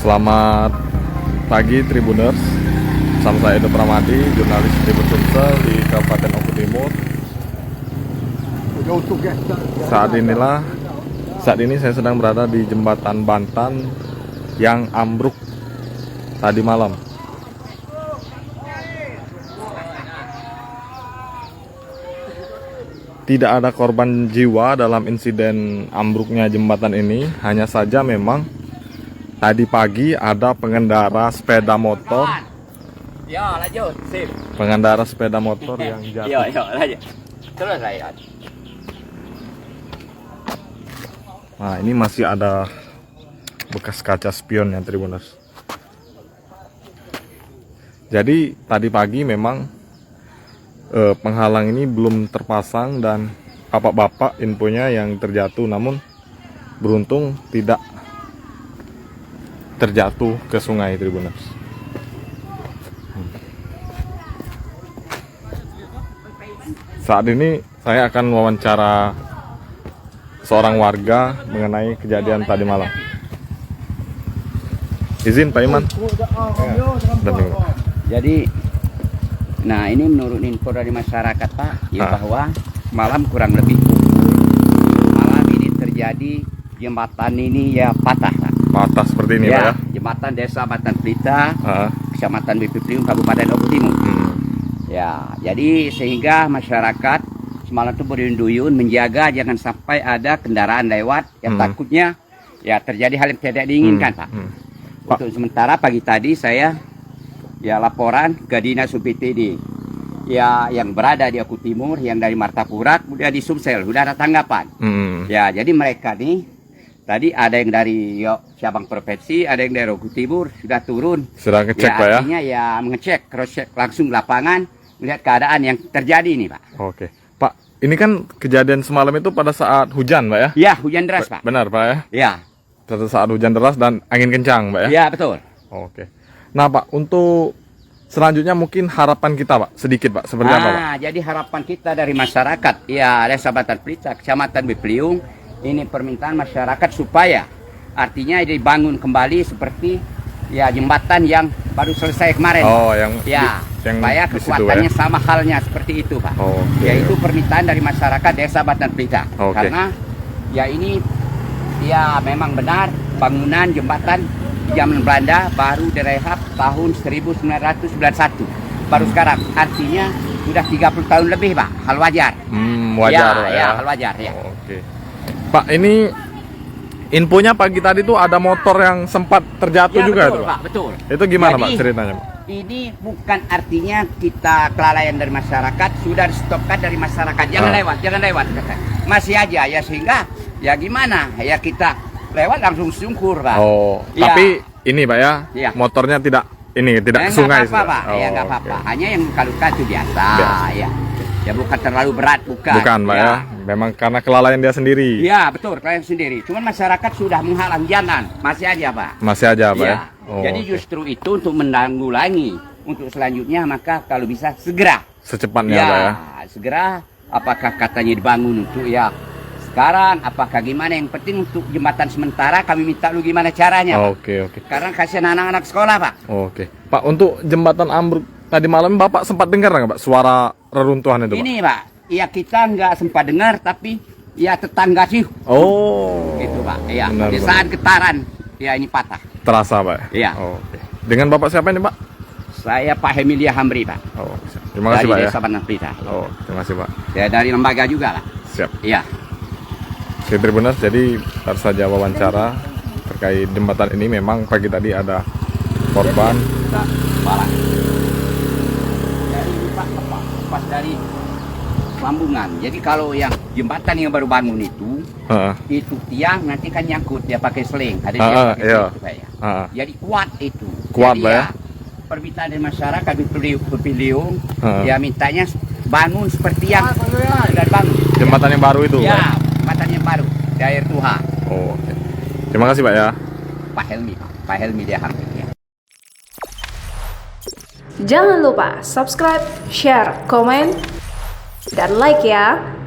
Selamat pagi Tribuners, bersama saya Edo Pramadi, jurnalis Tribun Sumsel di Kabupaten Oku Timur. Saat ini saya sedang berada di jembatan Bantan yang ambruk tadi malam. Tidak ada korban jiwa dalam insiden ambruknya jembatan ini, hanya saja memang tadi pagi ada pengendara sepeda motor. Ya, lanjut, sip. Pengendara sepeda motor yang jatuh. Ya, lanjut. Terus lanjut. Nah, ini masih ada bekas kaca spion ya, Tribuners. Jadi tadi pagi memang penghalang ini belum terpasang dan bapak-bapak infonya yang terjatuh, namun beruntung tidak terjatuh ke sungai, Tribuners. Saat ini saya akan wawancara seorang warga mengenai kejadian tadi malam. Izin Pak Iman. Jadi, nah ini menurut info dari masyarakat Pak, ya bahwa malam kurang lebih malam ini terjadi jembatan ini ya patah Pak. Patah seperti ini Pak ya. Jembatan Desa Batan Pelita, Kecamatan Bipit-Priung, Kabupaten Oku Timur. Ya, jadi sehingga masyarakat semalam itu berduyun menjaga jangan sampai ada kendaraan lewat yang takutnya ya terjadi hal yang tidak diinginkan Pak. Untuk sementara pagi tadi saya ya laporan ke Dinas UPTD ya yang berada di Oku Timur, yang dari Martapura, kemudian di Sumsel sudah ada tanggapan. Ya, jadi mereka nih tadi ada yang dari cabang provinsi, ada yang dari Oku Timur sudah turun. Sudah ngecek Pak ya? Artinya ya mengecek, cross check langsung lapangan, melihat keadaan yang terjadi ini Pak. Oke. Pak, ini kan kejadian semalam itu pada saat hujan Pak ya? Ya, hujan deras Pak. Benar Pak ya? Ya. Pada saat hujan deras dan angin kencang Pak ya? Ya, betul. Oke. Nah Pak, untuk selanjutnya mungkin harapan kita Pak, sedikit Pak, seperti apa Pak? Jadi harapan kita dari masyarakat, ya Desa Batan Pelita, Kecamatan Bipit-Priung, ini permintaan masyarakat supaya artinya dibangun kembali seperti ya jembatan yang baru selesai kemarin. Oh, yang supaya kekuatannya sama halnya seperti itu Pak. Yaitu permintaan dari masyarakat Desa Batan Pelita. Karena ya ini ya memang benar bangunan jembatan zaman Belanda baru direhab tahun 1991 baru sekarang, artinya sudah 30 tahun lebih Pak. Hal wajar. Wajar ya. Hal wajar ya. Oke. Pak, ini infonya pagi tadi tuh ada motor yang sempat terjatuh juga betul, itu Pak. Betul. Itu gimana Jadi, Pak ceritanya Pak? Ini bukan artinya kita kelalaian dari masyarakat, sudah di-stopkan dari masyarakat. Jangan lewat. Masih aja ya, sehingga ya gimana? Ya kita lewat langsung syukur Pak. Tapi ini Pak ya, motornya tidak ke sungai. Nggak apa-apa Pak. Nggak apa-apa. Hanya yang luka-luka itu biasa. Ya bukan terlalu berat, bukan Pak ya. Memang karena kelalaian dia sendiri. Ya betul, kelalaian sendiri. Cuman masyarakat sudah menghalang jalan, masih aja Pak. Masih aja Pak ya. Jadi justru itu untuk menanggulangi untuk selanjutnya, maka kalau bisa segera secepatnya Pak ya. Segera, apakah katanya dibangun untuk ya sekarang, apakah gimana, yang penting untuk jembatan sementara kami minta lu gimana caranya Pak. Oke. Karena kasihan anak-anak sekolah Pak. Oke. Pak, untuk jembatan ambruk tadi malam Bapak sempat dengar nggak Pak suara reruntuhan itu Pak? Ini Pak, ya kita nggak sempat dengar, tapi ya tetangga sih. Gitu Pak. Ya, di saat getaran ya ini patah. Terasa Pak? Iya. Oke. Dengan Bapak siapa ini Pak? Saya Pak Hemilia Hamri Pak. Terima kasih Pak ya. Dari Desa Batan Pelita. Terima kasih Pak. Ya dari lembaga juga Pak. Siap. Iya. Oke Tribuners, jadi baru saja wawancara terkait jembatan ini. Memang pagi tadi ada korban. Dari pas dari sambungan. Jadi kalau yang jembatan yang baru bangun itu tiang nanti kan nyangkut, dia pakai seling. Ada Jadi kuat itu. Kuat Pak ya. Permintaan dari masyarakat Bipit-Priung ya mintanya bangun seperti yang sudah bangun. Jembatan yang baru itu. Ya, jembatan yang baru di air Tuhan. Oke. Terima kasih Pak ya. Pak Helmi dia hampir ya. Jangan lupa subscribe, share, komen, dan like ya.